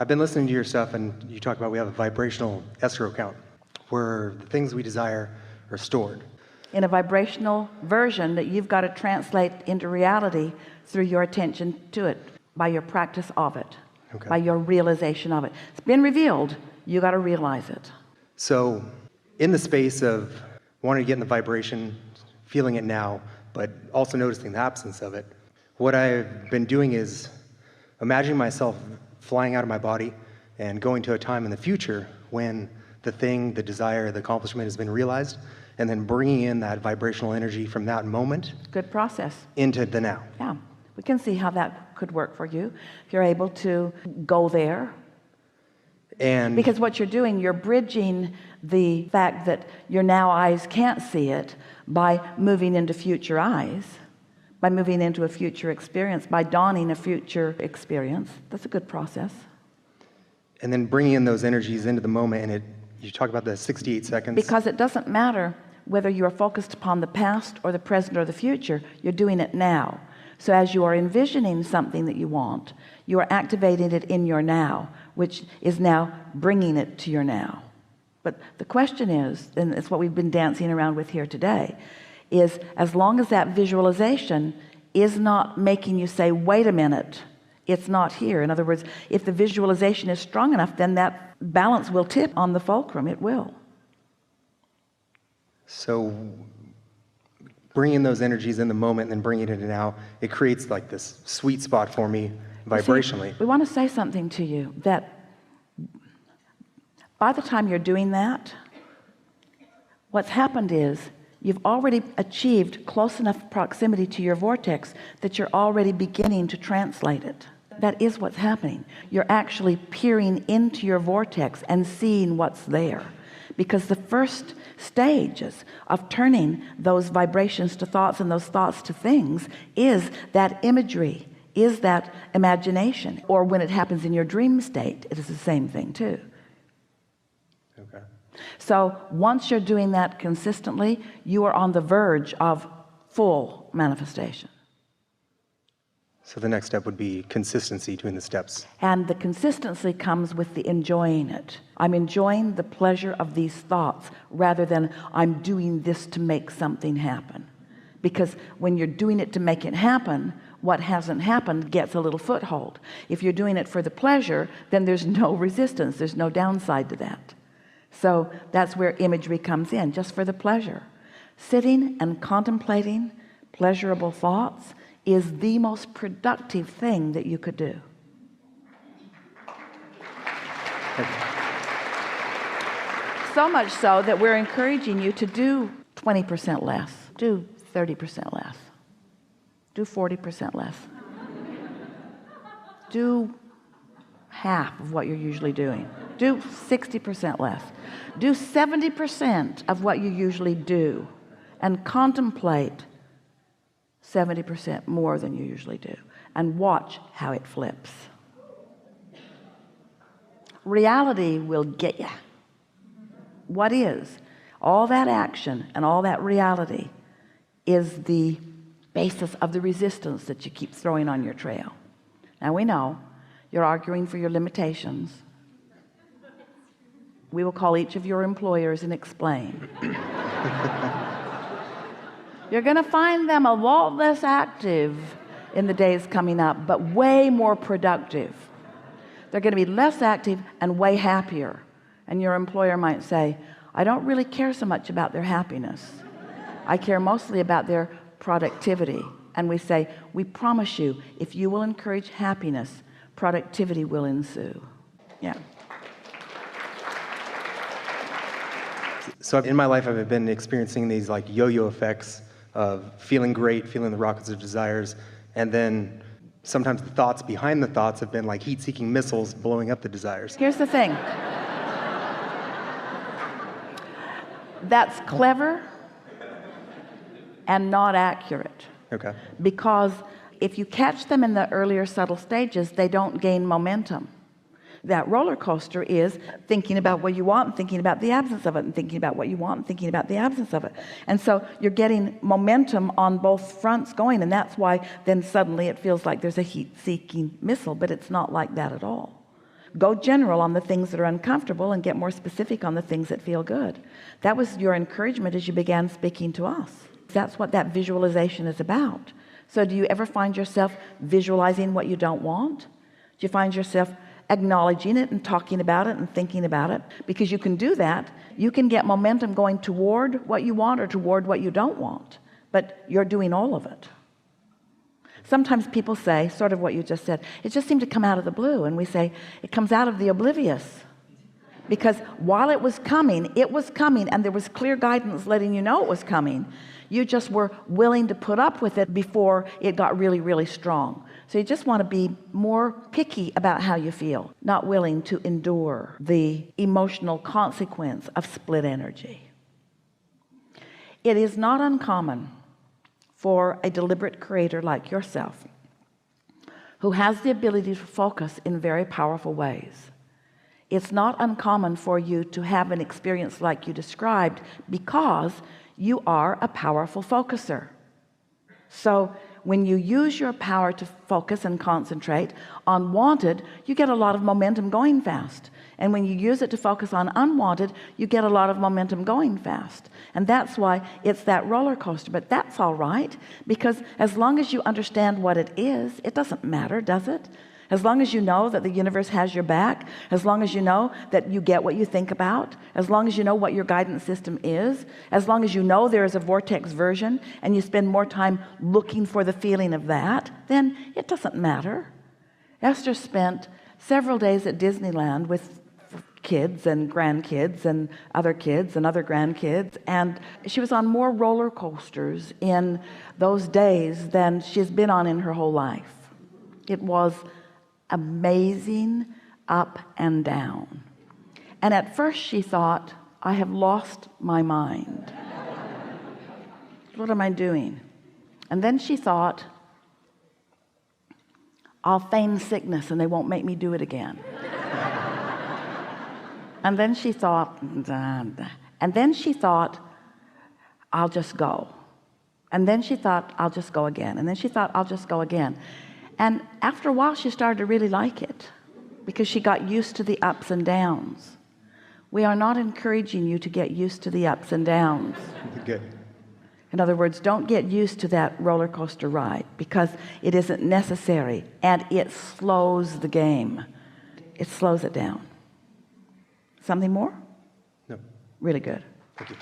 I've been listening to your stuff, and you talk about we have a vibrational escrow account where the things we desire are stored. In a vibrational version that you've got to translate into reality through your attention to it, by your practice of it, by your realization of it. It's been revealed, you got to realize it. So in the space of wanting to get in the vibration, feeling it now, but also noticing the absence of it, what I've been doing is imagining myself flying out of my body and going to a time in the future when the thing, the desire, the accomplishment has been realized, and then bringing in that vibrational energy from that moment. Good process. Into the now. Yeah, we can see how that could work for you if you're able to go there. And because what you're doing, you're bridging the fact that your now eyes can't see it by moving into future eyes, by moving into a future experience, by dawning a future experience. That's a good process. And then bringing in those energies into the moment, and you talk about the 68 seconds. Because it doesn't matter whether you are focused upon the past or the present or the future, you're doing it now. So as you are envisioning something that you want, you are activating it in your now, which is now bringing it to your now. But the question is, and it's what we've been dancing around with here today, is as long as that visualization is not making you say, wait a minute, it's not here. In other words, if the visualization is strong enough, then that balance will tip on the fulcrum. It will. So bringing those energies in the moment and then bringing it into now, it creates like this sweet spot for me vibrationally. See, we want to say something to you that by the time you're doing that, what's happened is you've already achieved close enough proximity to your vortex that you're already beginning to translate it. That is what's happening. You're actually peering into your vortex and seeing what's there, because the first stages of turning those vibrations to thoughts and those thoughts to things is that imagery, is that imagination. Or when it happens in your dream state, it is the same thing too. Okay. So once you're doing that consistently, you are on the verge of full manifestation. So the next step would be consistency between the steps. And the consistency comes with the enjoying it. I'm enjoying the pleasure of these thoughts rather than I'm doing this to make something happen. Because when you're doing it to make it happen, what hasn't happened gets a little foothold. If you're doing it for the pleasure, then there's no resistance, there's no downside to that. So that's where imagery comes in, just for the pleasure. Sitting and contemplating pleasurable thoughts is the most productive thing that you could do. So much so that we're encouraging you to do 20% less, do 30% less, do 40% less, do half of what you're usually doing, do 60% less, do 70% of what you usually do, and contemplate 70% more than you usually do, and watch how it flips. Reality will get you. What is all that action and all that reality is the basis of the resistance that you keep throwing on your trail. Now we know you're arguing for your limitations. We will call each of your employers and explain. You're going to find them a lot less active in the days coming up, but way more productive. They're going to be less active and way happier. And your employer might say, I don't really care so much about their happiness. I care mostly about their productivity. And we say, we promise you, if you will encourage happiness, productivity will ensue. Yeah. So in my life, I've been experiencing these like yo-yo effects of feeling great, feeling the rockets of desires, and then sometimes the thoughts behind the thoughts have been like heat-seeking missiles blowing up the desires. Here's the thing. That's clever and not accurate. Okay. Because if you catch them in the earlier subtle stages, they don't gain momentum. That roller coaster is thinking about what you want and thinking about the absence of it, and thinking about what you want and thinking about the absence of it. And so you're getting momentum on both fronts going, and that's why then suddenly it feels like there's a heat-seeking missile, but it's not like that at all. go general on the things that are uncomfortable and get more specific on the things that feel good. That was your encouragement as you began speaking to us. That's what that visualization is about. So do you ever find yourself visualizing what you don't want? Do you find yourself acknowledging it and talking about it and thinking about it? Because you can do that. You can get momentum going toward what you want or toward what you don't want, but you're doing all of it. Sometimes people say, sort of what you just said, it just seemed to come out of the blue, and we say it comes out of the oblivious, because while it was coming, and there was clear guidance letting you know it was coming. You just were willing to put up with it before it got really, really strong. So you just want to be more picky about how you feel, not willing to endure the emotional consequence of split energy. It is not uncommon for a deliberate creator like yourself, who has the ability to focus in very powerful ways. It's not uncommon for you to have an experience like you described, because you are a powerful focuser. So when you use your power to focus and concentrate on wanted, you get a lot of momentum going fast. And when you use it to focus on unwanted, you get a lot of momentum going fast. And that's why it's that roller coaster. But that's all right, because as long as you understand what it is, it doesn't matter, does it? As long as you know that the universe has your back, as long as you know that you get what you think about, as long as you know what your guidance system is, as long as you know there is a vortex version and you spend more time looking for the feeling of that, then it doesn't matter. Esther spent several days at Disneyland with kids and grandkids and other kids and other grandkids, and she was on more roller coasters in those days than she's been on in her whole life. It was amazing, up and down. And at first she thought, I have lost my mind. What am I doing? And then she thought, I'll feign sickness and they won't make me do it again. And then she thought, I'll just go. And then she thought, I'll just go again. And then she thought, I'll just go again. And after a while, she started to really like it, because she got used to the ups and downs. We are not encouraging you to get used to the ups and downs. Good. In other words, don't get used to that roller coaster ride, because it isn't necessary, and it slows the game. It slows it down. Something more? No. Really good. Thank you.